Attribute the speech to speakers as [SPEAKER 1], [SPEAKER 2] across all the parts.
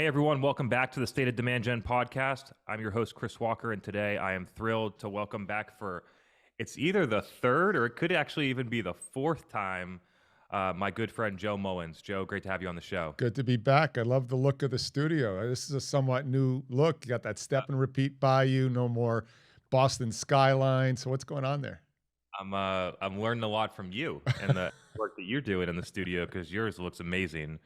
[SPEAKER 1] Hey everyone, welcome back to the State of Demand Gen podcast. I'm your host, Chris Walker, and today I am thrilled to welcome back for, it's either the third or it could actually even be the fourth time, my good friend Joe Mullings. Joe, great to have you on the show.
[SPEAKER 2] Good to be back. I love the look of the studio. This is a somewhat new look. You got that step and repeat bayou, no more Boston skyline. So what's going on there?
[SPEAKER 1] I'm learning a lot from you and the work that you're doing in the studio because yours looks amazing.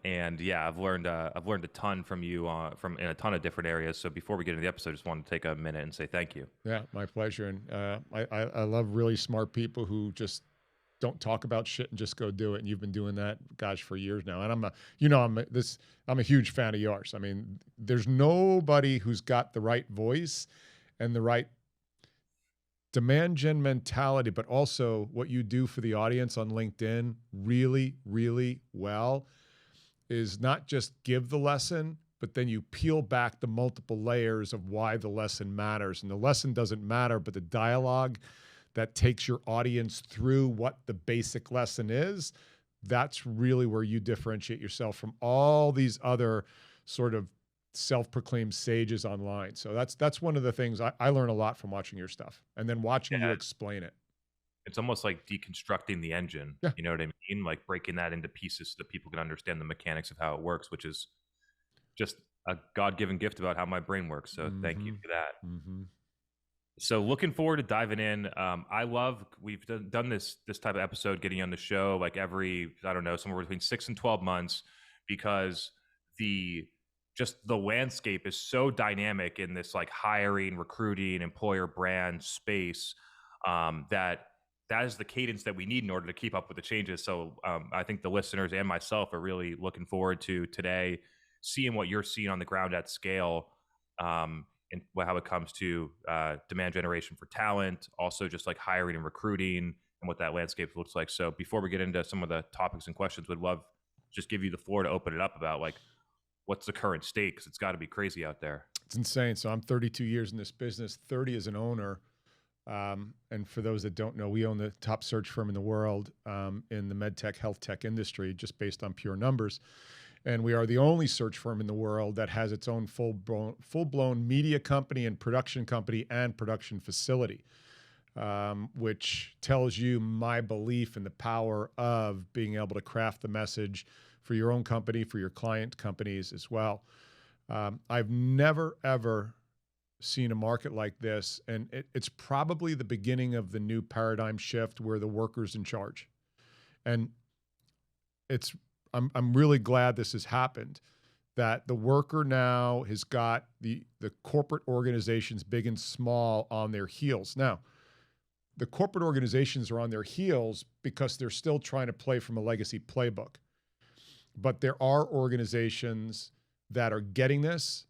[SPEAKER 1] And yeah, I've learned a ton from you from in a ton of different areas. So before we get into the episode, I just wanted to take a minute and say thank you.
[SPEAKER 2] Yeah, my pleasure. And I love really smart people who just don't talk about shit and just go do it. And you've been doing that, gosh, for years now. And I'm a huge fan of yours. I mean, there's nobody who's got the right voice and the right demand gen mentality, but also what you do for the audience on LinkedIn really, really well is not just give the lesson, but then you peel back the multiple layers of why the lesson matters. And the lesson doesn't matter, but the dialogue that takes your audience through what the basic lesson is, that's really where you differentiate yourself from all these other sort of self-proclaimed sages online. So that's one of the things I learn a lot from watching your stuff and then watching you
[SPEAKER 1] Yeah,
[SPEAKER 2] explain it.
[SPEAKER 1] it's almost like deconstructing the engine.
[SPEAKER 2] Yeah.
[SPEAKER 1] You know what I mean? Like breaking that into pieces so that people can understand the mechanics of how it works, which is just a God-given gift about how my brain works. So thank you
[SPEAKER 2] Mm-hmm.
[SPEAKER 1] for that.
[SPEAKER 2] Mm-hmm.
[SPEAKER 1] So looking forward to diving in. I love we've done this type of episode, getting on the show like every, I don't know, somewhere between 6 and 12 months, because the the landscape is so dynamic in this like hiring, recruiting, employer brand space, that is the cadence that we need in order to keep up with the changes. So I think the listeners and myself are really looking forward to today seeing what you're seeing on the ground at scale. And how it comes to demand generation for talent, also just like hiring and recruiting and what that landscape looks like. So before we get into some of the topics and questions, would love just give you the floor to open it up about like what's the current state, because it's got to be crazy out there.
[SPEAKER 2] It's insane. So I'm 32 years in this business, 30 as an owner. And for those that don't know, we own the top search firm in the world in the medtech, health tech industry, just based on pure numbers. And we are the only search firm in the world that has its own full-blown media company and production facility, which tells you my belief in the power of being able to craft the message for your own company, for your client companies as well. I've never, ever seen a market like this, and it's probably the beginning of the new paradigm shift where the worker's in charge. And I'm really glad this has happened, that the worker now has got the corporate organizations, big and small, on their heels. Now, the corporate organizations are on their heels because they're still trying to play from a legacy playbook. But there are organizations that are getting this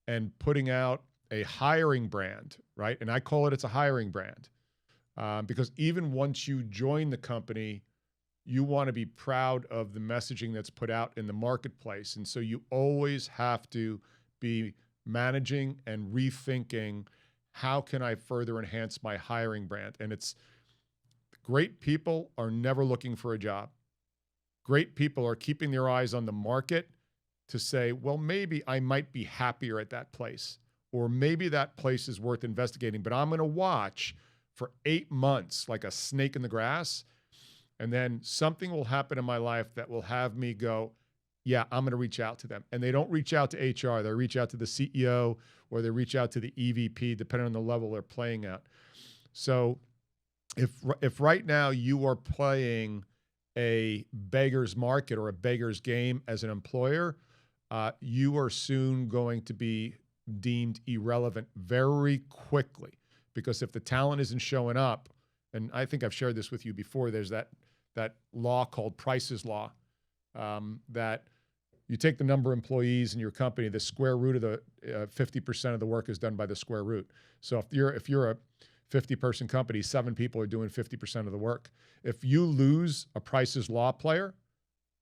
[SPEAKER 2] and putting out a hiring brand, right? And I call it's a hiring brand because even once you join the company, you want to be proud of the messaging that's put out in the marketplace. And so you always have to be managing and rethinking, how can I further enhance my hiring brand? And it's great people are never looking for a job. Great people are keeping their eyes on the market to say, well, maybe I might be happier at that place, or maybe that place is worth investigating, but I'm going to watch for 8 months like a snake in the grass. And then something will happen in my life that will have me go, yeah, I'm going to reach out to them. And they don't reach out to HR. They reach out to the CEO or they reach out to the EVP, depending on the level they're playing at. So if right now you are playing a beggar's market or a beggar's game as an employer, you are soon going to be deemed irrelevant very quickly. Because if the talent isn't showing up, and I think I've shared this with you before, there's that law called Price's Law, that you take the number of employees in your company, the square root of the 50% of the work is done by the square root. So if you're a 50-person company, 7 people are doing 50% of the work. If you lose a Price's Law player,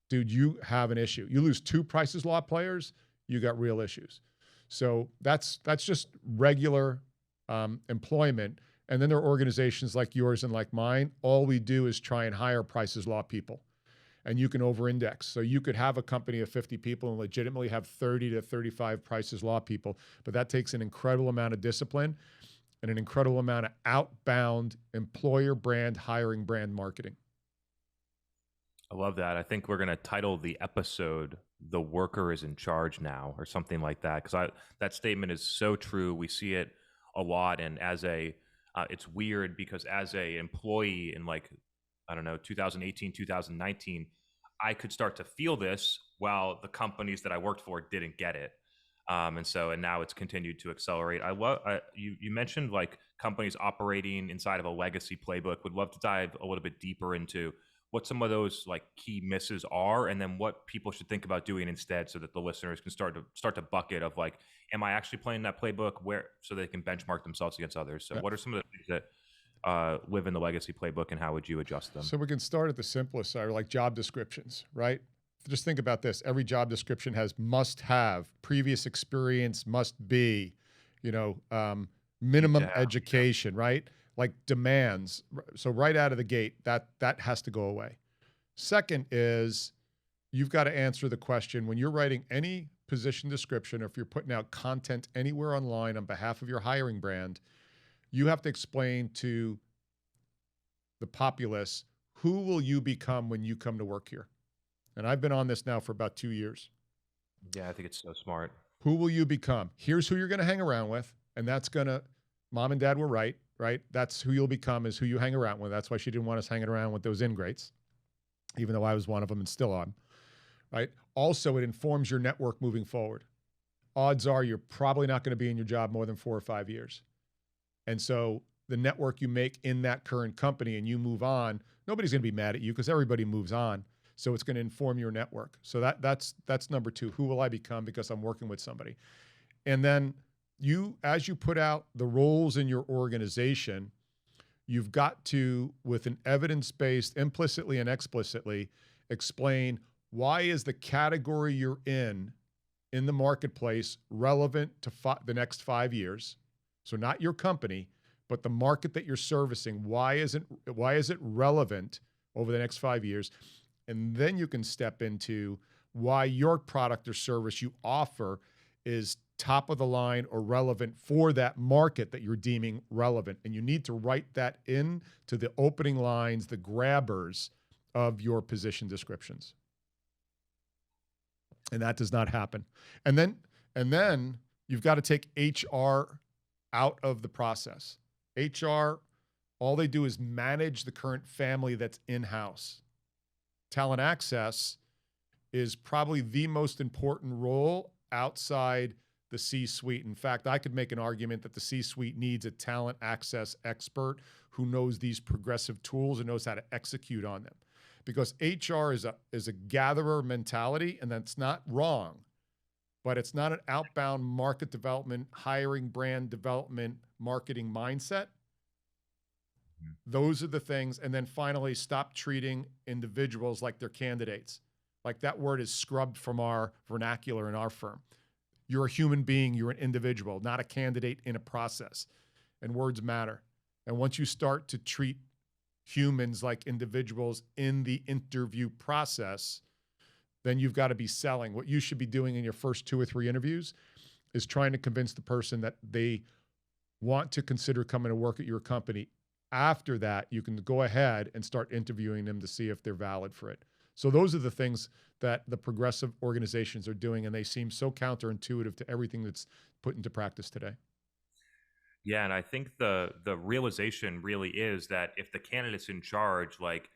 [SPEAKER 2] dude, you have an issue. You lose 2 Price's Law players, you got real issues. So that's just regular employment. And then there are organizations like yours and like mine. All we do is try and hire Price's Law people. and you can over-index. So you could have a company of 50 people and legitimately have 30 to 35 Price's Law people, but that takes an incredible amount of discipline and an incredible amount of outbound employer brand hiring, brand marketing.
[SPEAKER 1] I love that. I think we're going to title the episode "The Worker is in Charge Now" or something like that, because that statement is so true. We see it a lot, and it's weird because as a employee in, like, I don't know, 2018, 2019, I could start to feel this while the companies that I worked for didn't get it. And now it's continued to accelerate. You mentioned like companies operating inside of a legacy playbook. Would love to dive a little bit deeper into what some of those like key misses are, and then what people should think about doing instead, so that the listeners can start to bucket of like, am I actually playing that playbook, where, so they can benchmark themselves against others. So what are some of the things that live in the legacy playbook, and how would you adjust them?
[SPEAKER 2] So we can start at the simplest side, like job descriptions, right? Just think about this. Every job description has must have, previous experience, must be, minimum education, right? Like demands. So right out of the gate, that has to go away. Second is, you've got to answer the question when you're writing any position description, or if you're putting out content anywhere online on behalf of your hiring brand, you have to explain to the populace, who will you become when you come to work here? And I've been on this now for about 2 years.
[SPEAKER 1] Yeah, I think it's so smart.
[SPEAKER 2] Who will you become? Here's who you're going to hang around with. And that's going to, mom and dad were right? That's who you'll become, is who you hang around with. That's why she didn't want us hanging around with those ingrates, even though I was one of them and still am, right? Also, it informs your network moving forward. Odds are you're probably not going to be in your job more than 4 or 5 years. And so the network you make in that current company and you move on, nobody's going to be mad at you because everybody moves on. So it's going to inform your network. So that's number 2. Who will I become because I'm working with somebody? And then as you put out the roles in your organization, you've got to, with an evidence-based, implicitly and explicitly, explain, why is the category you're in the marketplace relevant to the next 5 years? So not your company, but the market that you're servicing. Why is it relevant over the next 5 years? And then you can step into why your product or service you offer is top of the line or relevant for that market that you're deeming relevant. And you need to write that in to the opening lines, the grabbers of your position descriptions. And that does not happen. And then you've got to take HR out of the process. HR, all they do is manage the current family that's in-house. Talent access is probably the most important role outside the C-suite. In fact, I could make an argument that the C-suite needs a talent access expert who knows these progressive tools and knows how to execute on them. Because HR is a gatherer mentality, and that's not wrong, but it's not an outbound market development, hiring, brand development, marketing mindset. Those are the things. And then finally, stop treating individuals like they're candidates. Like, that word is scrubbed from our vernacular in our firm. You're a human being, you're an individual, not a candidate in a process. And words matter. And once you start to treat humans like individuals in the interview process, then you've got to be selling. What you should be doing in your first 2 or 3 interviews is trying to convince the person that they want to consider coming to work at your company. After that, you can go ahead and start interviewing them to see if they're valid for it. So those are the things that the progressive organizations are doing, and they seem so counterintuitive to everything that's put into practice today.
[SPEAKER 1] Yeah, and I think the realization really is that if the candidate's in charge, like,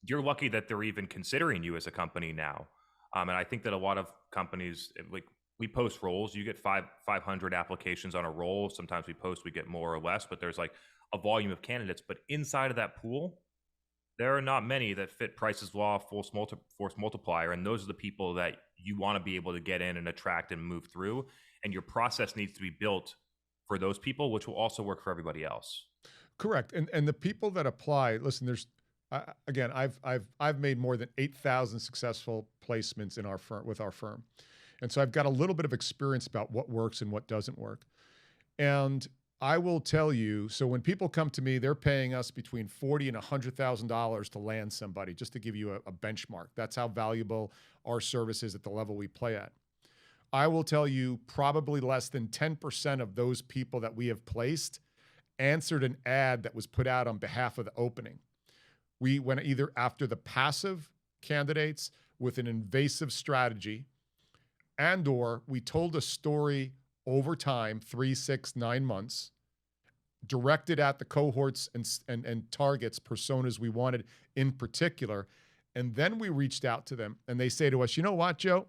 [SPEAKER 1] you're lucky that they're even considering you as a company now. And I think that a lot of companies, like, we post roles, you get 500 applications on a role. Sometimes we get more or less, but there's like a volume of candidates. But inside of that pool, there are not many that fit Price's Law, force multiplier. And those are the people that you want to be able to get in and attract and move through. And your process needs to be built for those people, which will also work for everybody else.
[SPEAKER 2] Correct. And the people that apply, listen, there's, again, I've made more than 8,000 successful placements in our firm, with our firm. And so I've got a little bit of experience about what works and what doesn't work. And I will tell you, so when people come to me, they're paying us between $40 and $100,000 to land somebody, just to give you a benchmark. That's how valuable our service is at the level we play at. I will tell you probably less than 10% of those people that we have placed answered an ad that was put out on behalf of the opening. We went either after the passive candidates with an invasive strategy, and or we told a story over time, 3, 6, 9 months, directed at the cohorts and targets, personas we wanted in particular. And then we reached out to them and they say to us, you know what, Joe?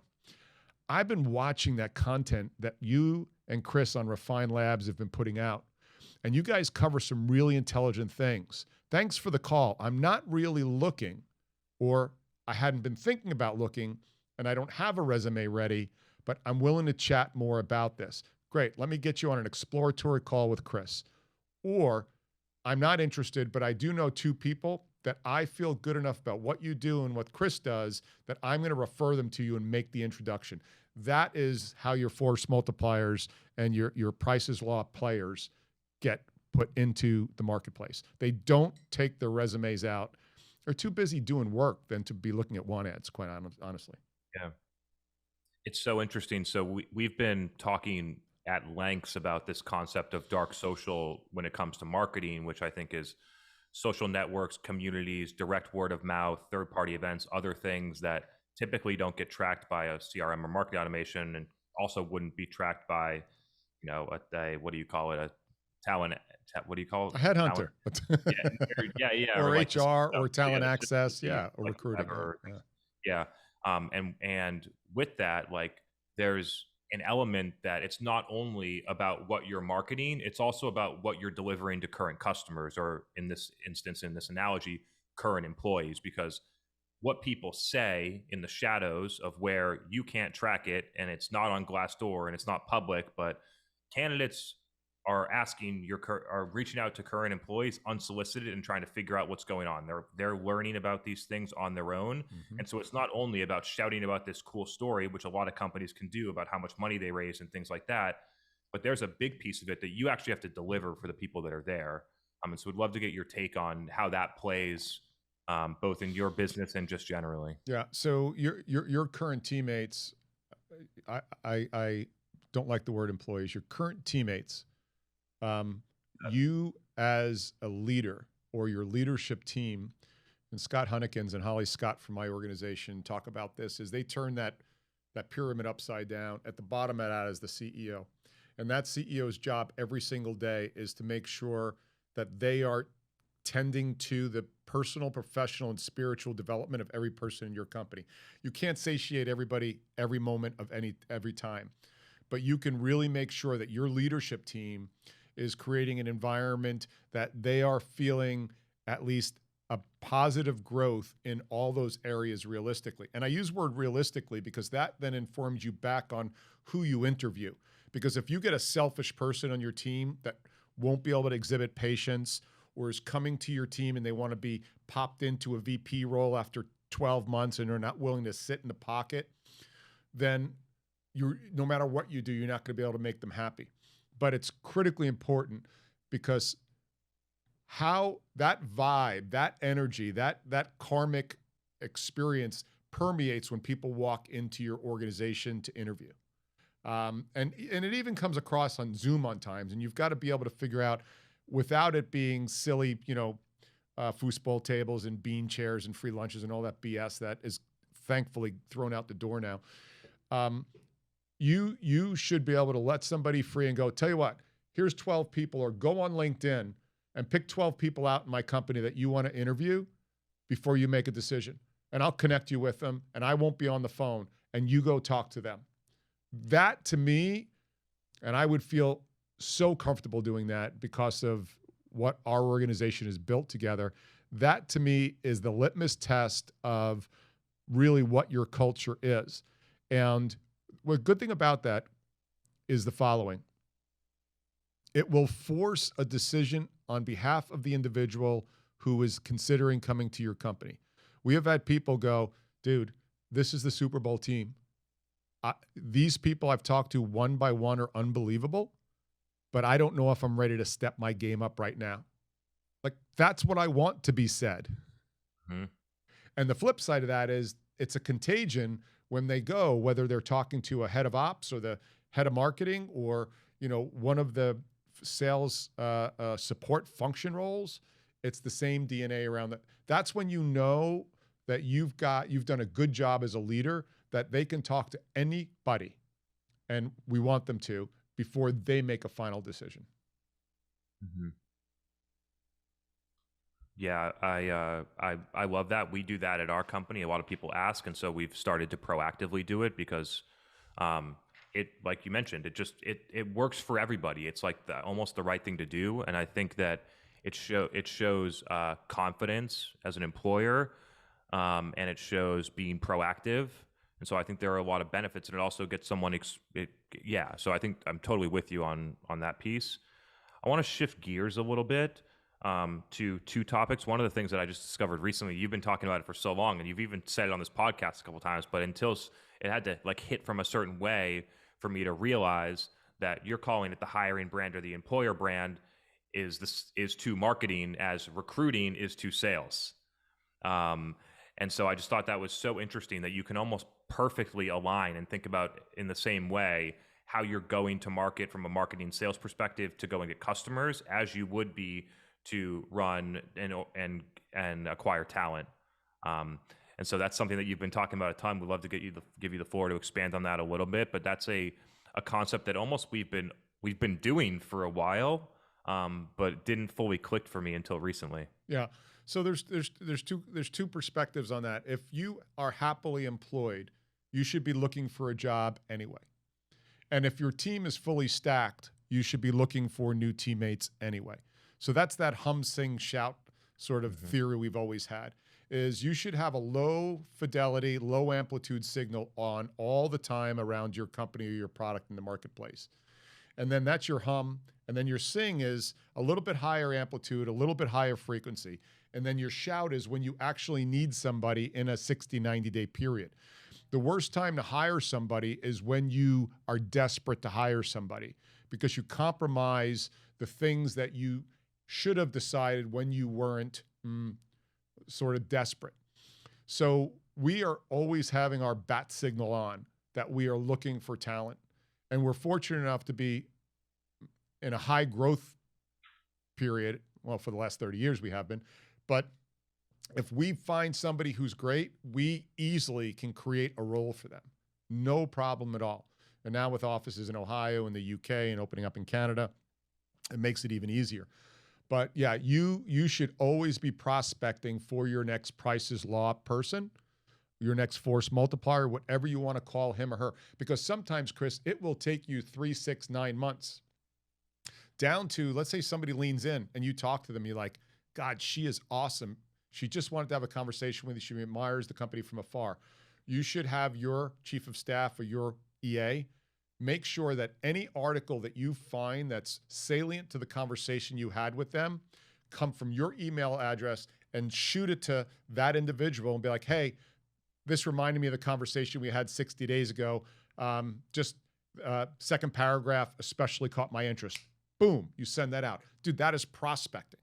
[SPEAKER 2] I've been watching that content that you and Chris on Refined Labs have been putting out, and you guys cover some really intelligent things. Thanks for the call. I'm not really looking, or I hadn't been thinking about looking, and I don't have a resume ready, but I'm willing to chat more about this. Great. Let me get you on an exploratory call with Chris. Or I'm not interested, but I do know 2 people that I feel good enough about what you do and what Chris does that I'm going to refer them to you and make the introduction. That is how your force multipliers and your Price's Law players get put into the marketplace. They don't take their resumes out. They're too busy doing work than to be looking at want ads, quite honestly.
[SPEAKER 1] Yeah. It's so interesting. So we've been talking at lengths about this concept of dark social when it comes to marketing, which I think is social networks, communities, direct word of mouth, third-party events, other things that typically don't get tracked by a CRM or marketing automation, and also wouldn't be tracked by, what do you call it? A talent, what do you call it?
[SPEAKER 2] A headhunter.
[SPEAKER 1] Yeah.
[SPEAKER 2] Or
[SPEAKER 1] like
[SPEAKER 2] HR or talent access. Yeah. Or
[SPEAKER 1] like
[SPEAKER 2] recruiting.
[SPEAKER 1] Yeah. And with that, like, there's an element that it's not only about what you're marketing, it's also about what you're delivering to current customers, or in this instance, in this analogy, current employees, because what people say in the shadows of where you can't track it, and it's not on Glassdoor and it's not public, but candidates are are reaching out to current employees unsolicited and trying to figure out what's going on. They're learning about these things on their own.
[SPEAKER 2] Mm-hmm.
[SPEAKER 1] And so it's not only about shouting about this cool story, which a lot of companies can do about how much money they raise and things like that, but there's a big piece of it that you actually have to deliver for the people that are there. And so we'd love to get your take on how that plays, both in your business and just generally.
[SPEAKER 2] Yeah. So your current teammates, I don't like the word employees, your current teammates, you as a leader or your leadership team, and Scott Hunnekins and Holly Scott from my organization talk about this, is they turn that pyramid upside down. At the bottom of that is the CEO. And that CEO's job every single day is to make sure that they are tending to the personal, professional, and spiritual development of every person in your company. You can't satiate everybody every moment of every time, but you can really make sure that your leadership team is creating an environment that they are feeling at least a positive growth in all those areas realistically. And I use word realistically because that then informs you back on who you interview. Because if you get a selfish person on your team that won't be able to exhibit patience, or is coming to your team and they want to be popped into a VP role after 12 months and are not willing to sit in the pocket, then no matter what you do, you're not going to be able to make them happy. But it's critically important because how that vibe, that energy, that karmic experience permeates when people walk into your organization to interview. And it even comes across on Zoom on times, and you've got to be able to figure out, without it being silly, foosball tables and bean chairs and free lunches and all that BS that is thankfully thrown out the door now. You should be able to let somebody free and go, tell you what, here's 12 people, or go on LinkedIn and pick 12 people out in my company that you want to interview before you make a decision. And I'll connect you with them, and I won't be on the phone, and you go talk to them. That, to me, and I would feel so comfortable doing that because of what our organization has built together. That, to me, is the litmus test of really what your culture is. And the good thing about that is the following. It will force a decision on behalf of the individual who is considering coming to your company. We have had people go, dude, this is the Super Bowl team. These people I've talked to one by one are unbelievable. but I don't know if I'm ready to step my game up right now. Like, that's what I want to be said.
[SPEAKER 1] Mm-hmm.
[SPEAKER 2] And the flip side of that is it's a contagion when they go, whether they're talking to a head of ops or the head of marketing or, one of the sales support function roles. It's the same DNA around that. That's when you know that you've done a good job as a leader, that they can talk to anybody, and we want them to, before they make a final decision.
[SPEAKER 1] Mm-hmm. Yeah, I love that. We do that at our company. A lot of people ask, and so we've started to proactively do it because, it, like you mentioned, it works for everybody. It's like almost the right thing to do, and I think that it shows confidence as an employer, and it shows being proactive. And so I think there are a lot of benefits, and it also gets someone. Yeah, so I think I'm totally with you on that piece. I want to shift gears a little bit, to two topics. One of the things that I just discovered recently, you've been talking about it for so long, and you've even said it on this podcast a couple times, but until it had to like hit from a certain way for me to realize that you're calling it the hiring brand or the employer brand is to marketing as recruiting is to sales. Um, and so I just thought that was so interesting that you can almost perfectly align and think about in the same way how you're going to market from a marketing sales perspective to go and get customers as you would be to run and acquire talent. And so that's something that you've been talking about a ton. We'd love to give you the floor to expand on that a little bit, but that's a concept that almost we've been doing for a while, but didn't fully click for me until recently.
[SPEAKER 2] Yeah. So there's two perspectives on that. If you are happily employed, you should be looking for a job anyway. And if your team is fully stacked, you should be looking for new teammates anyway. So that's that hum, sing, shout sort of theory we've always had, is you should have a low fidelity, low amplitude signal on all the time around your company or your product in the marketplace. And then that's your hum. And then your sing is a little bit higher amplitude, a little bit higher frequency. And then your shout is when you actually need somebody in a 60, 90-day period. The worst time to hire somebody is when you are desperate to hire somebody, because you compromise the things that you should have decided when you weren't sort of desperate. So we are always having our bat signal on that we are looking for talent. And we're fortunate enough to be in a high growth period. Well, for the last 30 years we have been. But if we find somebody who's great, we easily can create a role for them. No problem at all. And now with offices in Ohio and the UK and opening up in Canada, it makes it even easier. But yeah, you should always be prospecting for your next Price is Law person, your next force multiplier, whatever you want to call him or her. Because sometimes, Chris, it will take you 3, 6, 9 months down to, let's say somebody leans in and you talk to them, you're like, God, she is awesome. She just wanted to have a conversation with you. She admires the company from afar. You should have your chief of staff or your EA make sure that any article that you find that's salient to the conversation you had with them come from your email address, and shoot it to that individual and be like, hey, this reminded me of the conversation we had 60 days ago. Second paragraph especially caught my interest. Boom, you send that out. Dude, that is prospecting.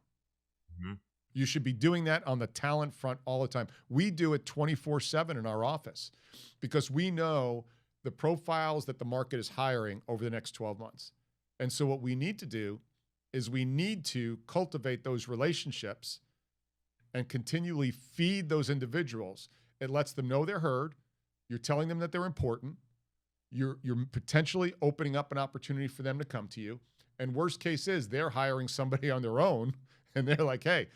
[SPEAKER 1] Mm-hmm.
[SPEAKER 2] You should be doing that on the talent front all the time. We do it 24/7 in our office because we know the profiles that the market is hiring over the next 12 months. And so what we need to do is we need to cultivate those relationships and continually feed those individuals. It lets them know they're heard. You're telling them that they're important. You're potentially opening up an opportunity for them to come to you. And worst case is they're hiring somebody on their own and they're like, hey.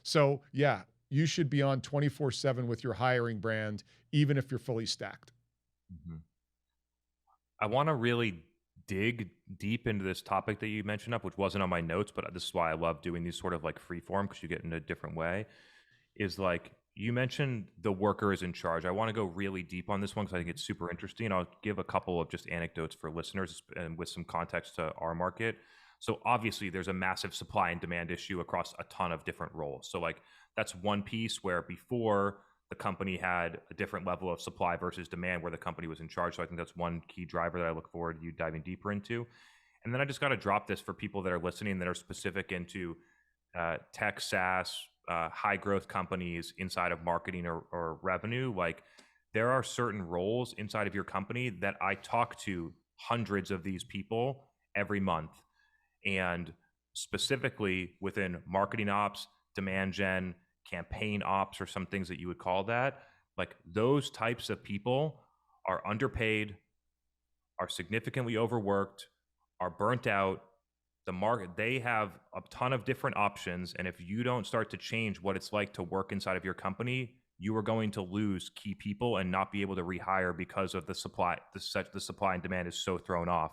[SPEAKER 2] So yeah, you should be on 24/7 with your hiring brand, even if you're fully stacked.
[SPEAKER 1] Mm-hmm. I want to really dig deep into this topic that you mentioned up, which wasn't on my notes, but this is why I love doing these sort of like free form, because you get in a different way. Is like you mentioned the worker is in charge. I want to go really deep on this one because I think it's super interesting. I'll give a couple of just anecdotes for listeners and with some context to our market. So obviously there's a massive supply and demand issue across a ton of different roles. So like that's one piece where before the company had a different level of supply versus demand where the company was in charge. So I think that's one key driver that I look forward to you diving deeper into. And then I just got to drop this for people that are listening that are specific into tech, SaaS, high growth companies inside of marketing or revenue. Like, there are certain roles inside of your company that I talk to hundreds of these people every month. And specifically within marketing ops, demand gen, campaign ops, or some things that you would call that, like those types of people are underpaid, are significantly overworked, are burnt out. The market, they have a ton of different options. And if you don't start to change what it's like to work inside of your company, you are going to lose key people and not be able to rehire because of the supply. The supply and demand is so thrown off.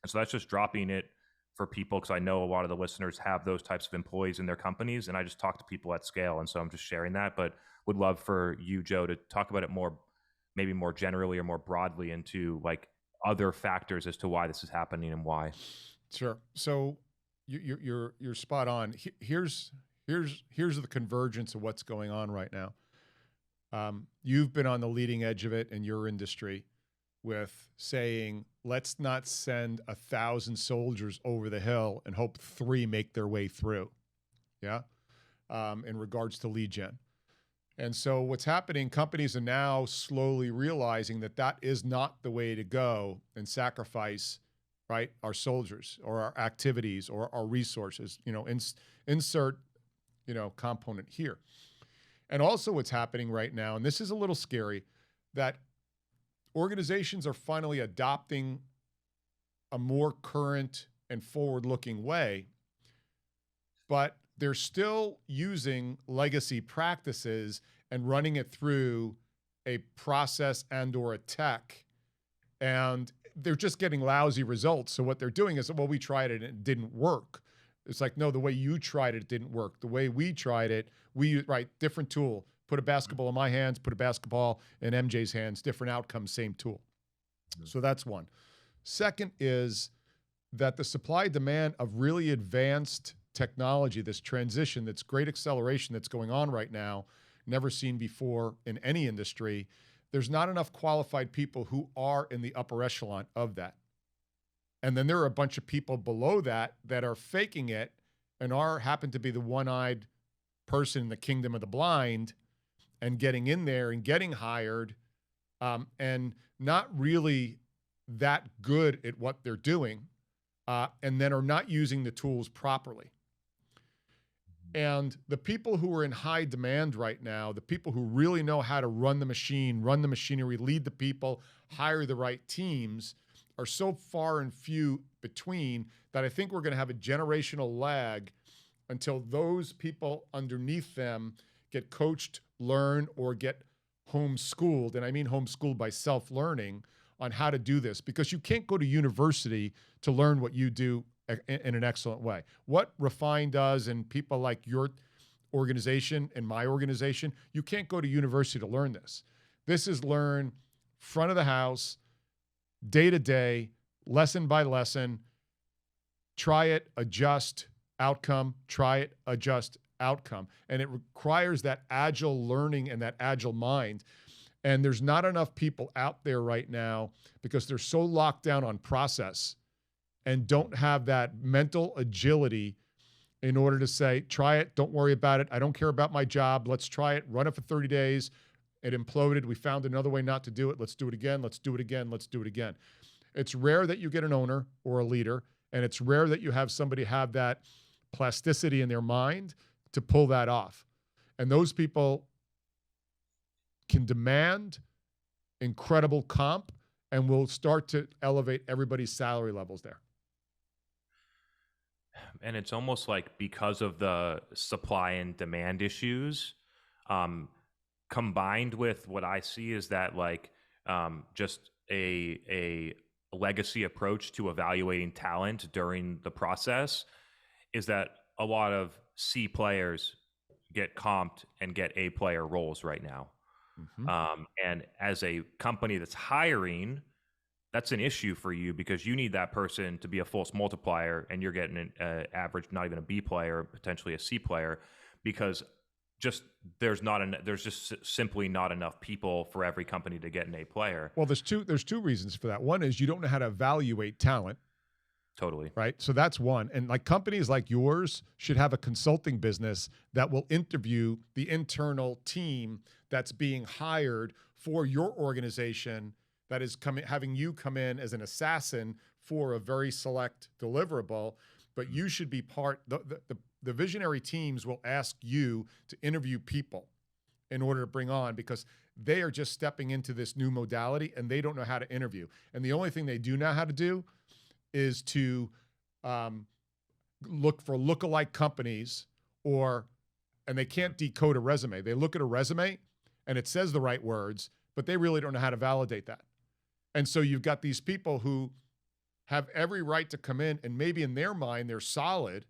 [SPEAKER 1] And so that's just dropping it for people, because I know a lot of the listeners have those types of employees in their companies, and I just talk to people at scale. And so I'm just sharing that, but would love for you, Joe, to talk about it more, maybe more generally or more broadly into like other factors as to why this is happening and why.
[SPEAKER 2] Sure. So you're spot on. Here's the convergence of what's going on right now. You've been on the leading edge of it in your industry with saying, let's not send 1,000 soldiers over the hill and hope 3 make their way through. Yeah. In regards to lead gen. And so what's happening, companies are now slowly realizing that that is not the way to go and sacrifice, right, our soldiers or our activities or our resources, insert, component here. And also what's happening right now, and this is a little scary, that organizations are finally adopting a more current and forward-looking way, but they're still using legacy practices and running it through a process and or a tech, and they're just getting lousy results. So what they're doing is, well, we tried it and it didn't work. It's like, no, the way you tried it didn't work. The way we tried it, different tool. Put a basketball in my hands, put a basketball in MJ's hands, different outcomes, same tool. So that's one. Second is that the supply demand of really advanced technology, this transition, that's great acceleration that's going on right now, never seen before in any industry, there's not enough qualified people who are in the upper echelon of that. And then there are a bunch of people below that that are faking it and happen to be the one-eyed person in the kingdom of the blind and getting in there and getting hired, and not really that good at what they're doing, and then are not using the tools properly. And the people who are in high demand right now, the people who really know how to run the machine, run the machinery, lead the people, hire the right teams, are so far and few between that I think we're going to have a generational lag until those people underneath them get coached, learn, or get homeschooled. And I mean homeschooled by self-learning on how to do this, because you can't go to university to learn what you do in an excellent way. What Refine does, and people like your organization and my organization, you can't go to university to learn this. This is learn front of the house, day to day, lesson by lesson, try it, adjust, outcome, try it, adjust, outcome. And it requires that agile learning and that agile mind. And there's not enough people out there right now because they're so locked down on process and don't have that mental agility in order to say, try it, don't worry about it. I don't care about my job. Let's try it, run it for 30 days. It imploded. We found another way not to do it. Let's do it again. Let's do it again. Let's do it again. It's rare that you get an owner or a leader, and it's rare that you have somebody have that plasticity in their mind to pull that off. And those people can demand incredible comp and will start to elevate everybody's salary levels there.
[SPEAKER 1] And it's almost like because of the supply and demand issues, combined with what I see is that like just a legacy approach to evaluating talent during the process, is that a lot of C players get comped and get A player roles right now. Mm-hmm. And as a company that's hiring, that's an issue for you because you need that person to be a force multiplier, and you're getting an average, not even a B player, potentially a C player, because there's just simply not enough people for every company to get an A player.
[SPEAKER 2] Well, there's two reasons for that. One is you don't know how to evaluate talent.
[SPEAKER 1] Totally.
[SPEAKER 2] right? So that's one. And like companies like yours should have a consulting business that will interview the internal team that's being hired for your organization that is having you come in as an assassin for a very select deliverable. But you should be the visionary teams will ask you to interview people in order to bring on, because they are just stepping into this new modality and they don't know how to interview. And the only thing they do know how to do is to look for lookalike companies, and they can't decode a resume. They look at a resume and it says the right words, but they really don't know how to validate that. And so you've got these people who have every right to come in, and maybe in their mind they're solid,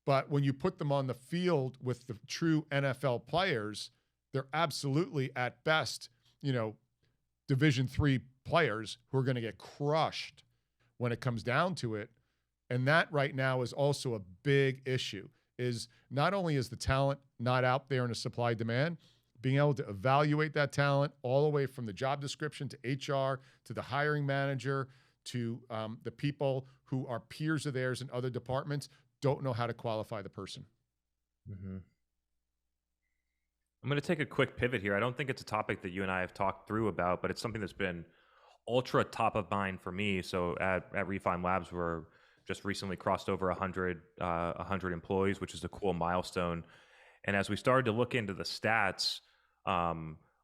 [SPEAKER 2] but when you put them on the field with the true NFL players, they're absolutely at best, Division III players who are going to get crushed when it comes down to it. And that right now is also a big issue, is not only is the talent not out there in a supply demand, being able to evaluate that talent all the way from the job description to HR, to the hiring manager, to the people who are peers of theirs in other departments, don't know how to qualify the person.
[SPEAKER 1] Mm-hmm. I'm going to take a quick pivot here. I don't think it's a topic that you and I have talked through about, but it's something that's been ultra top of mind for me. So at Refine Labs, we're just recently crossed over 100 employees, which is a cool milestone. And as we started to look into the stats,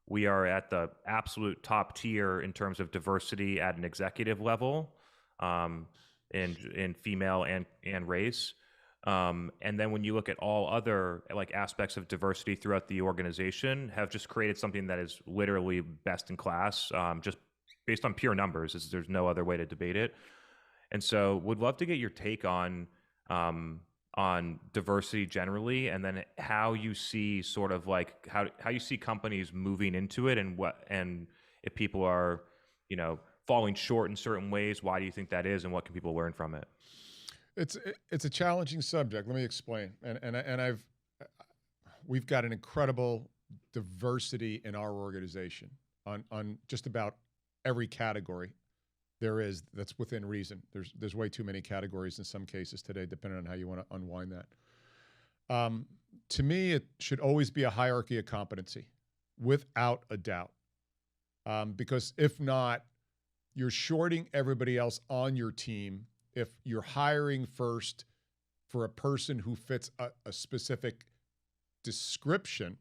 [SPEAKER 1] we are at the absolute top tier in terms of diversity at an executive level, in female and race. And then when you look at all other aspects of diversity throughout the organization, have just created something that is literally best in class, just based on pure numbers. There's no other way to debate it. And so would love to get your take on diversity generally, and then how you see sort of how you see companies moving into it, and if people are, falling short in certain ways, why do you think that is, and what can people learn from it?
[SPEAKER 2] It's a challenging subject. Let me explain. We've got an incredible diversity in our organization on just about every category there is that's within reason. There's way too many categories in some cases today, depending on how you want to unwind that. To me, it should always be a hierarchy of competency, without a doubt. Because if not, you're shorting everybody else on your team if you're hiring first for a person who fits a specific description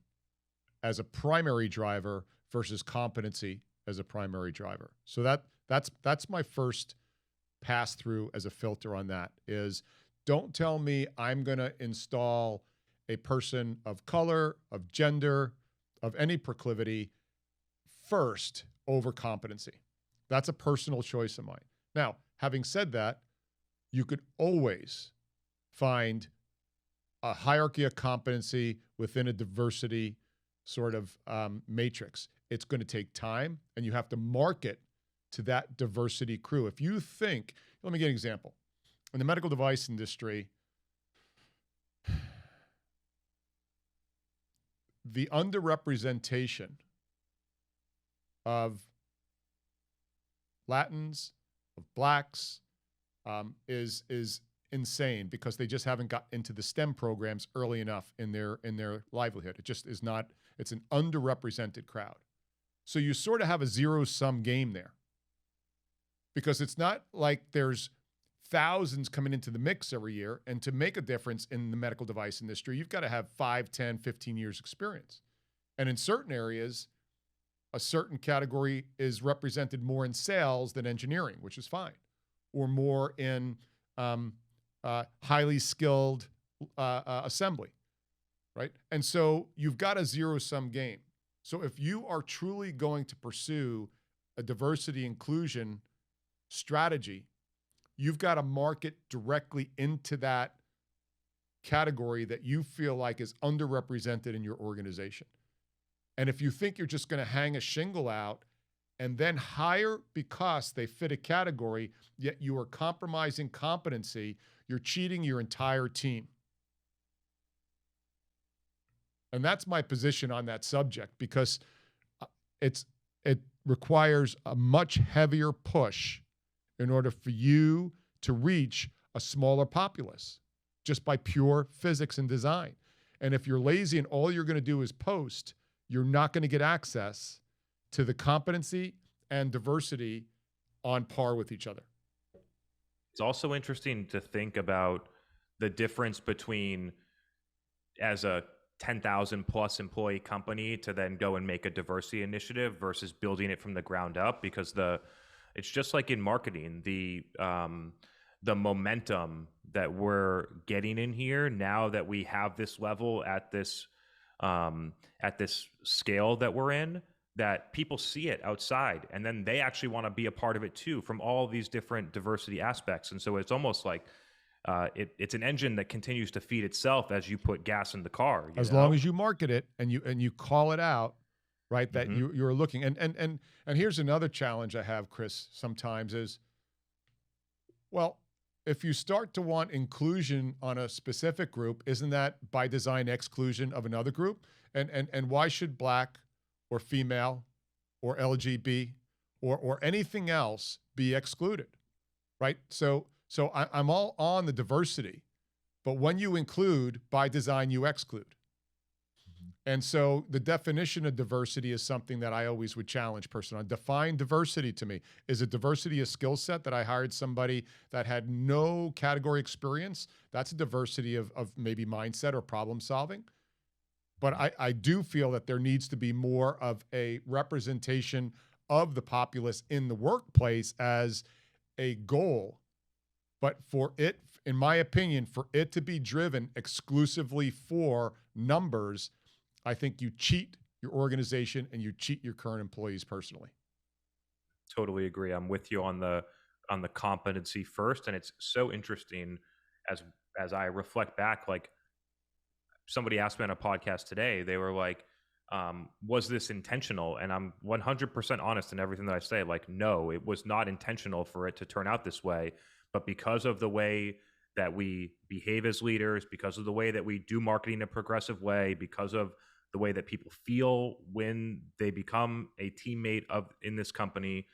[SPEAKER 2] as a primary driver versus competency as a primary driver. So that's my first pass through as a filter on that is, don't tell me I'm going to install a person of color, of gender, of any proclivity first over competency. That's a personal choice of mine. Now, having said that, you could always find a hierarchy of competency within a diversity sort of matrix. It's going to take time, and you have to market to that diversity crew. If you think, let me give you an example. In the medical device industry, the underrepresentation of Latins, of Blacks, is insane, because they just haven't got into the STEM programs early enough in their livelihood. It just is not. It's an underrepresented crowd. So you sort of have a zero-sum game there, because it's not like there's thousands coming into the mix every year. And to make a difference in the medical device industry, you've got to have 5, 10, 15 years experience. And in certain areas, a certain category is represented more in sales than engineering, which is fine, or more in highly skilled assembly, right? And so you've got a zero-sum game. So if you are truly going to pursue a diversity inclusion strategy, you've got to market directly into that category that you feel like is underrepresented in your organization. And if you think you're just going to hang a shingle out and then hire because they fit a category, yet you are compromising competency, you're cheating your entire team. And that's my position on that subject, because it requires a much heavier push in order for you to reach a smaller populace just by pure physics and design. And if you're lazy and all you're going to do is post, you're not going to get access to the competency and diversity on par with each other.
[SPEAKER 1] It's also interesting to think about the difference between, as a 10,000 plus employee company, to then go and make a diversity initiative versus building it from the ground up, because it's just like in marketing, the momentum that we're getting in here now that we have this level at this scale that we're in, that people see it outside and then they actually want to be a part of it too, from all these different diversity aspects. And so it's almost like it's an engine that continues to feed itself as you put gas in the car.
[SPEAKER 2] As long as you market it and you call it out, right? That you're looking. And here's another challenge I have, Chris, sometimes is, well, if you start to want inclusion on a specific group, isn't that by design exclusion of another group? And why should Black or female or LGBT or anything else be excluded, right? So I'm all on the diversity, but when you include, by design, you exclude. And so the definition of diversity is something that I always would challenge personally. Define diversity to me. Is it diversity a skill set that I hired somebody that had no category experience? That's a diversity of maybe mindset or problem solving. But I do feel that there needs to be more of a representation of the populace in the workplace as a goal. But for it, in my opinion, for it to be driven exclusively for numbers, I think you cheat your organization and you cheat your current employees personally.
[SPEAKER 1] Totally agree. I'm with you on the competency first. And it's so interesting as I reflect back, like, somebody asked me on a podcast today, they were like, was this intentional? And I'm 100% honest in everything that I say. Like, no, it was not intentional for it to turn out this way. But because of the way that we behave as leaders, because of the way that we do marketing in a progressive way, because of the way that people feel when they become a teammate in this company,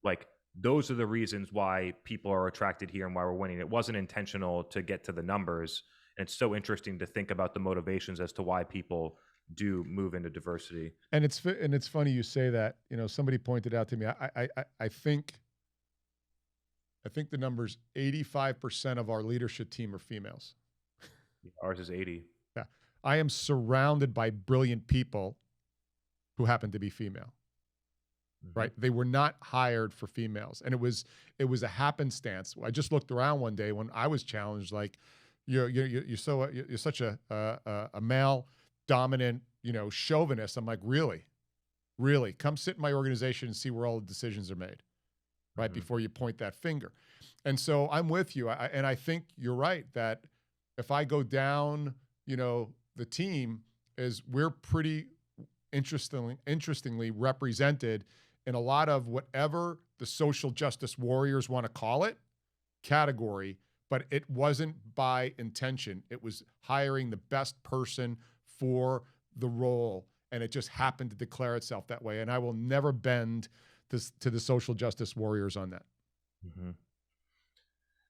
[SPEAKER 1] like, those are the reasons why people are attracted here and why we're winning. It wasn't intentional to get to the numbers. And it's so interesting to think about the motivations as to why people do move into diversity.
[SPEAKER 2] And it's funny you say that. You know, somebody pointed out to me, I think the number's 85% of our leadership team are females.
[SPEAKER 1] Ours is 80.
[SPEAKER 2] Yeah. I am surrounded by brilliant people who happen to be female. Right? They were not hired for females. And it was a happenstance. I just looked around one day when I was challenged, like, you're such a male dominant, chauvinist. I'm like, really? Come sit in my organization and see where all the decisions are made, right? Before you point that finger. And so I'm with you. And I think you're right that if I go down, the team is, we're pretty interestingly represented in a lot of whatever the social justice warriors want to call it category. But it wasn't by intention. It was hiring the best person for the role. And it just happened to declare itself that way. And I will never bend to the social justice warriors on that.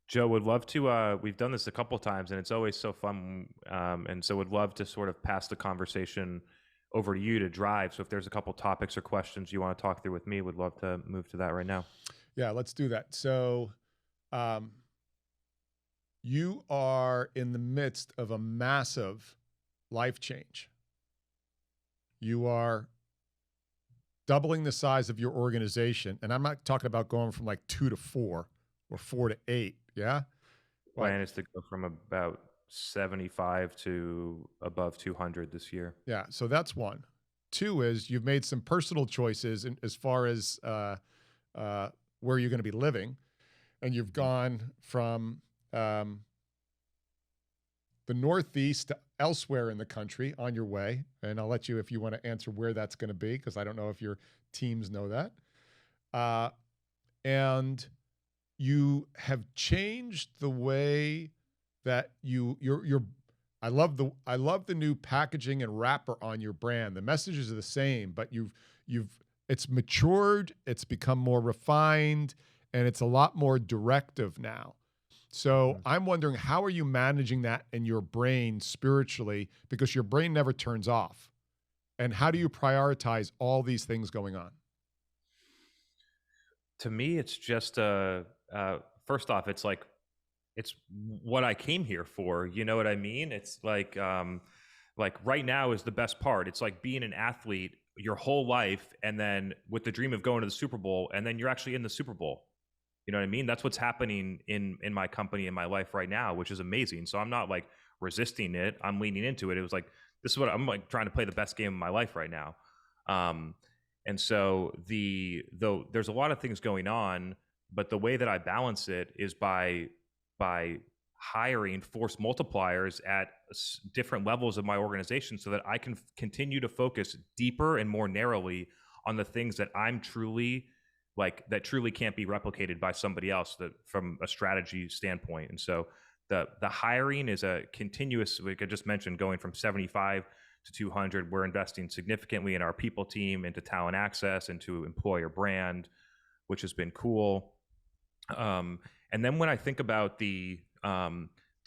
[SPEAKER 1] Joe, would love to, we've done this a couple of times and it's always so fun. And so would love to sort of pass the conversation over to you to drive. So if there's a couple topics or questions you want to talk through with me, would love to move to that right now.
[SPEAKER 2] Yeah, let's do that. So, you are in the midst of a massive life change. You are doubling the size of your organization. And I'm not talking about going from like 2 to 4 or 4 to 8. Yeah.
[SPEAKER 1] Plan is to go from about 75 to above 200 this year.
[SPEAKER 2] Yeah. So that's one. 2 is you've made some personal choices as far as where you're going to be living. And you've gone from the Northeast to elsewhere in the country on your way. And I'll let you, if you want to answer where that's going to be, because I don't know if your teams know that. And you have changed the way that I love the new packaging and wrapper on your brand. The messages are the same, but it's matured, it's become more refined, and it's a lot more directive now. So I'm wondering, how are you managing that in your brain spiritually? Because your brain never turns off. And how do you prioritize all these things going on?
[SPEAKER 1] To me, it's just first off, it's like it's what I came here for. You know what I mean? It's like right now is the best part. It's like being an athlete your whole life, and then with the dream of going to the Super Bowl, and then you're actually in the Super Bowl. You know what I mean? That's what's happening in my company, in my life right now, which is amazing. So I'm not like resisting it. I'm leaning into it. It was like, this is what I'm like, trying to play the best game of my life right now. Um, and so though there's a lot of things going on, but the way that I balance it is by hiring force multipliers at different levels of my organization, so that I can continue to focus deeper and more narrowly on the things that I'm truly like, that truly can't be replicated by somebody else, that from a strategy standpoint. And so the hiring is a continuous, like I just mentioned, going from 75 to 200. We're investing significantly in our people team, into talent access, into employer brand, which has been cool. And then when I think about the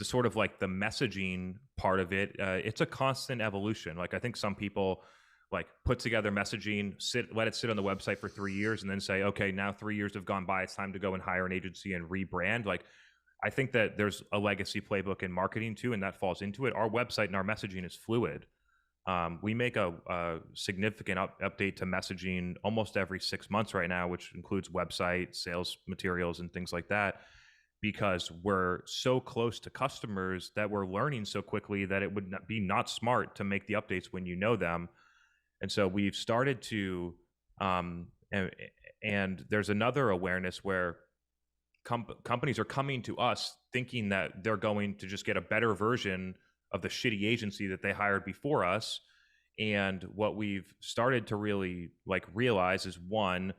[SPEAKER 1] sort of like the messaging part of it, it's a constant evolution. Like I think some people like put together messaging, let it sit on the website for 3 years, and then say, okay, now 3 years have gone by, it's time to go and hire an agency and rebrand. Like I think that there's a legacy playbook in marketing too, and that falls into it. Our website and our messaging is fluid. We make a significant update to messaging almost every 6 months right now, which includes website, sales materials, and things like that, because we're so close to customers that we're learning so quickly that it would be not smart to make the updates when you know them. And so we've started to, and there's another awareness where companies are coming to us thinking that they're going to just get a better version of the shitty agency that they hired before us. And what we've started to really like realize is, one,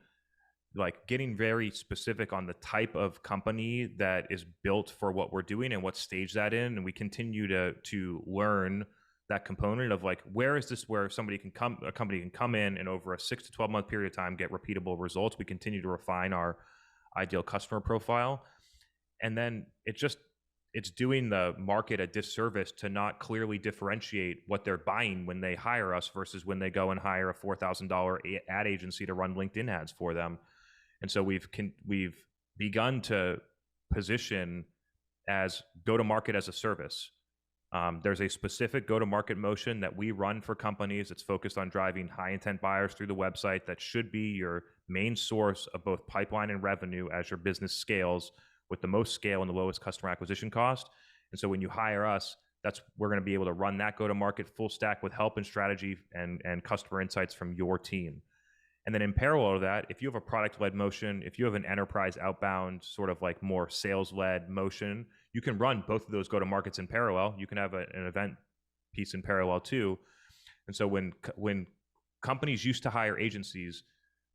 [SPEAKER 1] like getting very specific on the type of company that is built for what we're doing and what stage that in. And we continue to learn that component of like, where is this, where a company can come in and over a 6 to 12 month period of time get repeatable results. We continue to refine our ideal customer profile. And then it's doing the market a disservice to not clearly differentiate what they're buying when they hire us versus when they go and hire a $4,000 ad agency to run LinkedIn ads for them. And so we've begun to position as go-to-market as a service. There's a specific go-to-market motion that we run for companies that's focused on driving high-intent buyers through the website. That should be your main source of both pipeline and revenue as your business scales, with the most scale and the lowest customer acquisition cost. And so when you hire us, we're going to be able to run that go-to-market full stack with help and strategy and customer insights from your team. And then in parallel to that, if you have a product-led motion, if you have an enterprise outbound sort of like more sales-led motion, you can run both of those go-to-markets in parallel. You can have an event piece in parallel too. And so when companies used to hire agencies,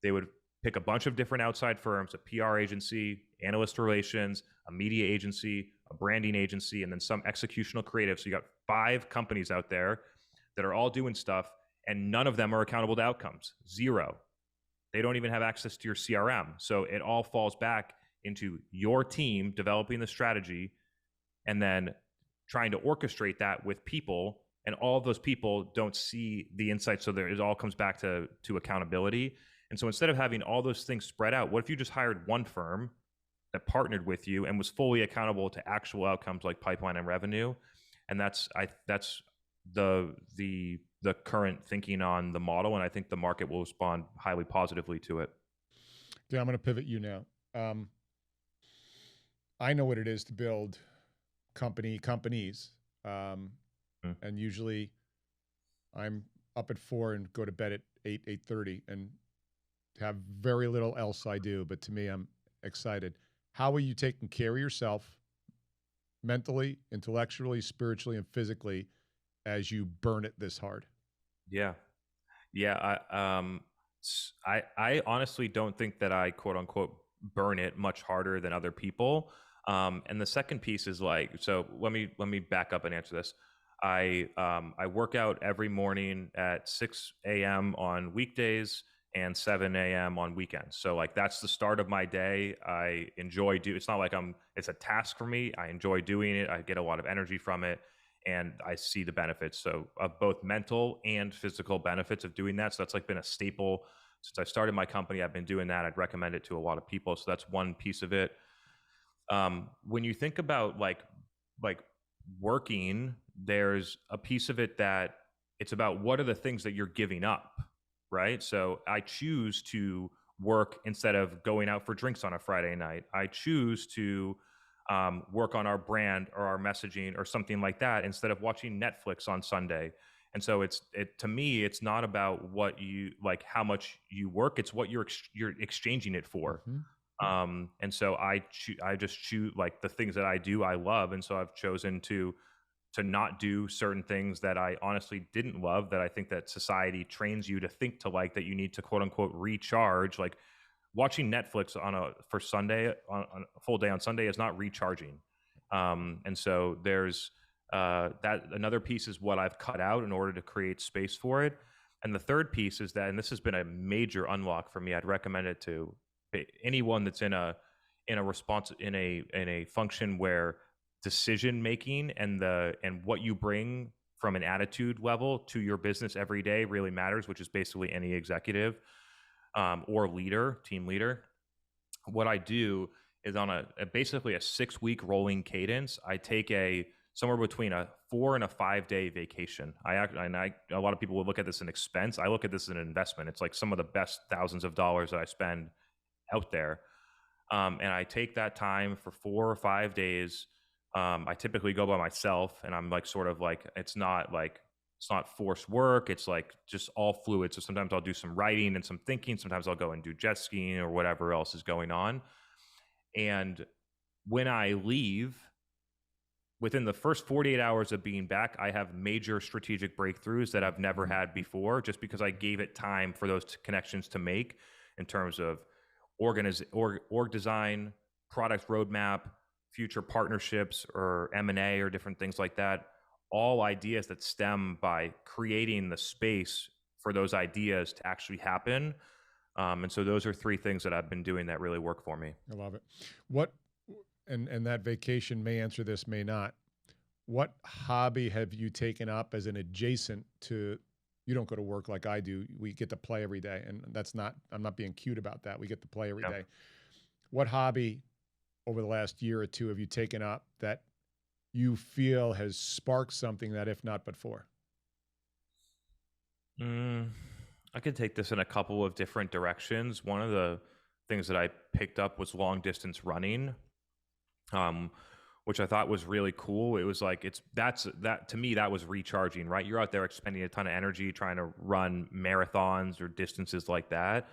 [SPEAKER 1] they would pick a bunch of different outside firms, a PR agency, analyst relations, a media agency, a branding agency, and then some executional creative. So you got 5 companies out there that are all doing stuff, and none of them are accountable to outcomes. Zero. They don't even have access to your CRM. So it all falls back into your team developing the strategy and then trying to orchestrate that with people. And all of those people don't see the insights. So it all comes back to accountability. And so instead of having all those things spread out, what if you just hired one firm that partnered with you and was fully accountable to actual outcomes like pipeline and revenue? And that's the current thinking on the model, and I think the market will respond highly positively to it.
[SPEAKER 2] Yeah, I'm going to pivot you now. I know what it is to build companies, and usually I'm up at 4 and go to bed at 8:30, and have very little else I do. But to me, I'm excited. How are you taking care of yourself mentally, intellectually, spiritually, and physically as you burn it this hard?
[SPEAKER 1] Yeah. I honestly don't think that I quote unquote burn it much harder than other people. And the second piece is like, so let me back up and answer this. I work out every morning at 6 a.m. on weekdays, and 7 a.m. on weekends. So like that's the start of my day. I enjoy it's not like it's a task for me. I enjoy doing it. I get a lot of energy from it and I see the benefits. So of both mental and physical benefits of doing that. So that's like been a staple since I started my company. I've been doing that. I'd recommend it to a lot of people. So that's one piece of it. When you think about like working, there's a piece of it that it's about what are the things that you're giving up, right? So I choose to work instead of going out for drinks on a Friday night. I choose to work on our brand or our messaging or something like that instead of watching Netflix on Sunday. And so to me, it's not about what you like, how much you work. It's what you're exchanging it for. And so I just choose like the things that I do, I love. And so I've chosen to not do certain things that I honestly didn't love, that I think that society trains you to think to like, that you need to quote unquote recharge. Like watching Netflix on a full day on Sunday is not recharging. And so there's that. Another piece is what I've cut out in order to create space for it. And the third piece is that, and this has been a major unlock for me, I'd recommend it to anyone that's in a function where decision making and what you bring from an attitude level to your business every day really matters, which is basically any executive or team leader. What I do is on basically a 6-week rolling cadence, I take somewhere between a 4 and a 5 day vacation. A lot of people would look at this as an expense. I look at this as an investment. It's like some of the best thousands of dollars that I spend out there. And I take that time for 4 or 5 days. I typically go by myself and I'm like, sort of like, it's not forced work. It's like just all fluid. So sometimes I'll do some writing and some thinking. Sometimes I'll go and do jet skiing or whatever else is going on. And when I leave, within the first 48 hours of being back, I have major strategic breakthroughs that I've never had before, just because I gave it time for those connections to make in terms of org design, product roadmap, future partnerships or M&A or different things like that. All ideas that stem by creating the space for those ideas to actually happen. And so those are 3 things that I've been doing that really work for me.
[SPEAKER 2] I love it. And that vacation may answer this, may not. What hobby have you taken up as an adjacent to, you don't go to work like I do. We get to play every day. And I'm not being cute about that. We get to play every day. What hobby over the last year or 2 have you taken up that you feel has sparked something that if not but for?
[SPEAKER 1] I could take this in a couple of different directions. One of the things that I picked up was long distance running, which I thought was really cool. It was like, to me, that was recharging, right? You're out there expending a ton of energy trying to run marathons or distances like that.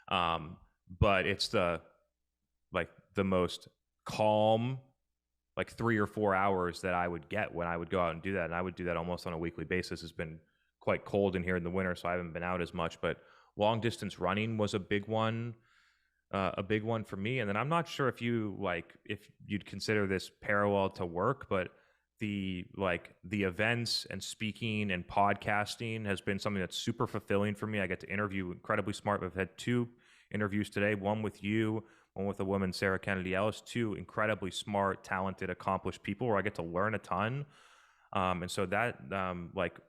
[SPEAKER 1] But it's the most calm, like 3 or 4 hours that I would get when I would go out and do that. And I would do that almost on a weekly basis. It's been quite cold in here in the winter, so I haven't been out as much, but long distance running was a big one for me. And then I'm not sure if you'd consider this parallel to work, but the events and speaking and podcasting has been something that's super fulfilling for me. I get to interview incredibly smart. I've had 2 interviews today, one with you, one with a woman, Sarah Kennedy Ellis, 2 incredibly smart, talented, accomplished people where I get to learn a ton. And so that,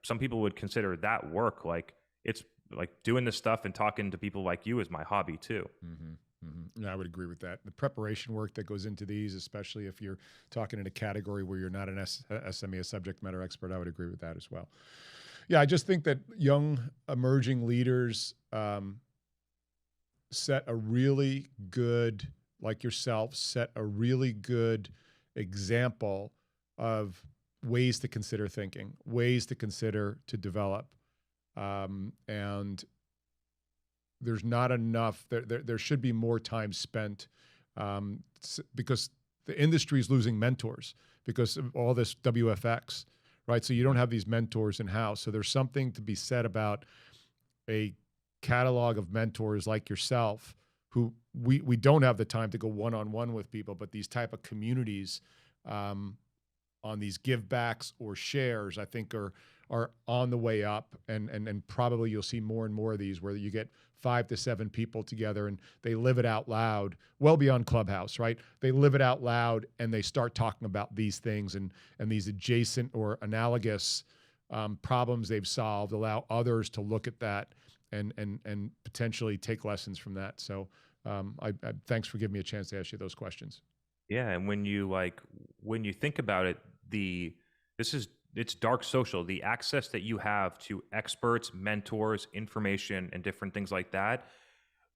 [SPEAKER 1] some people would consider that work. Like it's like doing this stuff and talking to people like you is my hobby too.
[SPEAKER 2] Yeah, I would agree with that. The preparation work that goes into these, especially if you're talking in a category where you're not an SME, a subject matter expert, I would agree with that as well. Yeah, I just think that young emerging leaders set a really good, like yourself, set a really good example of ways to consider thinking, ways to consider to develop. And there's not enough, there should be more time spent because the industry is losing mentors because of all this WFX, right? So you don't have these mentors in-house. So there's something to be said about a catalog of mentors like yourself who we don't have the time to go one-on-one with people, but these type of communities on these give backs or shares, I think are on the way up, and probably you'll see more and more of these where you get 5 to 7 people together and they live it out loud, well beyond Clubhouse, right? They live it out loud and they start talking about these things and these adjacent or analogous problems they've solved, allow others to look at that and potentially take lessons from that. So thanks for giving me a chance to ask you those questions.
[SPEAKER 1] Yeah, and when you think about it, it's dark social. The access that you have to experts, mentors, information, and different things like that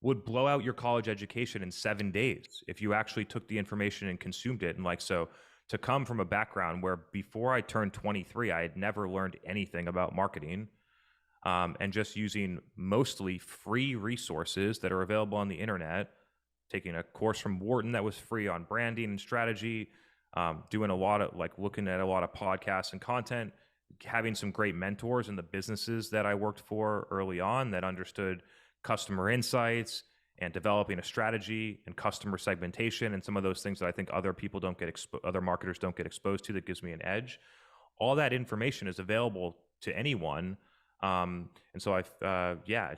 [SPEAKER 1] would blow out your college education in 7 days if you actually took the information and consumed it. And like so, to come from a background where before I turned 23, I had never learned anything about marketing, and just using mostly free resources that are available on the internet, taking a course from Wharton that was free on branding and strategy, doing a lot of looking at a lot of podcasts and content, having some great mentors in the businesses that I worked for early on that understood customer insights and developing a strategy and customer segmentation and some of those things that I think other people don't get other marketers don't get exposed to, that gives me an edge. All that information is available to anyone. And so it's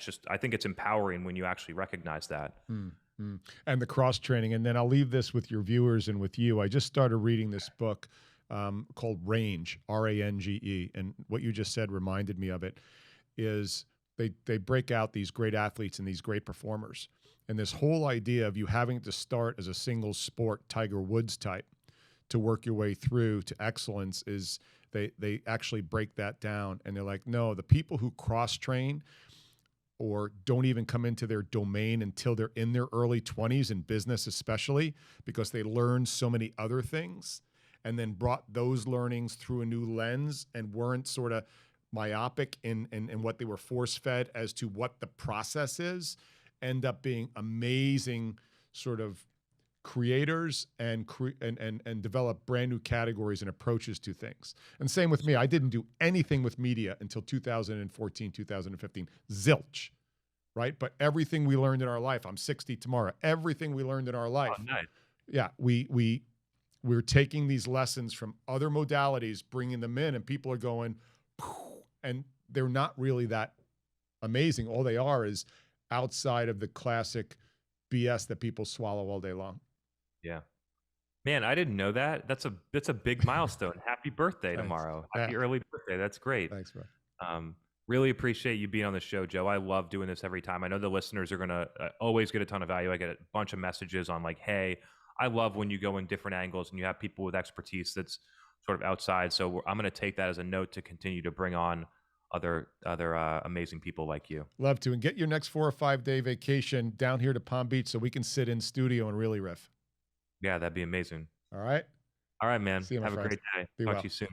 [SPEAKER 1] just, I think it's empowering when you actually recognize that.
[SPEAKER 2] And the cross training. And then I'll leave this with your viewers and with you. I just started reading this book called Range, Range. And what you just said reminded me of it, is they break out these great athletes and these great performers. And this whole idea of you having to start as a single sport, Tiger Woods type, to work your way through to excellence is they actually break that down. And they're like, no, the people who cross train or don't even come into their domain until they're in their early 20s in business, especially because they learned so many other things and then brought those learnings through a new lens and weren't sort of myopic in what they were force fed as to what the process is, end up being amazing sort of creators and develop brand new categories and approaches to things. And same with me. I didn't do anything with media until 2014, 2015. Zilch, right? But everything we learned in our life, I'm 60 tomorrow, everything we learned in our life.
[SPEAKER 1] Oh, nice.
[SPEAKER 2] Yeah, we're taking these lessons from other modalities, bringing them in, and people are going, and they're not really that amazing. All they are is outside of the classic BS that people swallow all day long.
[SPEAKER 1] Yeah. Man, I didn't know that. That's a big milestone. Happy birthday tomorrow. Happy early birthday. That's great.
[SPEAKER 2] Thanks, bro.
[SPEAKER 1] Really appreciate you being on the show, Joe. I love doing this every time. I know the listeners are going to always get a ton of value. I get a bunch of messages on like, hey, I love when you go in different angles and you have people with expertise that's sort of outside. So I'm going to take that as a note to continue to bring on other amazing people like you.
[SPEAKER 2] Love to. And get your next 4 or 5 day vacation down here to Palm Beach so we can sit in studio and really riff.
[SPEAKER 1] Yeah, that'd be amazing.
[SPEAKER 2] All right.
[SPEAKER 1] All right, man.
[SPEAKER 2] See you, my
[SPEAKER 1] Have
[SPEAKER 2] friend.
[SPEAKER 1] a great day.
[SPEAKER 2] Be
[SPEAKER 1] Talk
[SPEAKER 2] well.
[SPEAKER 1] to you soon.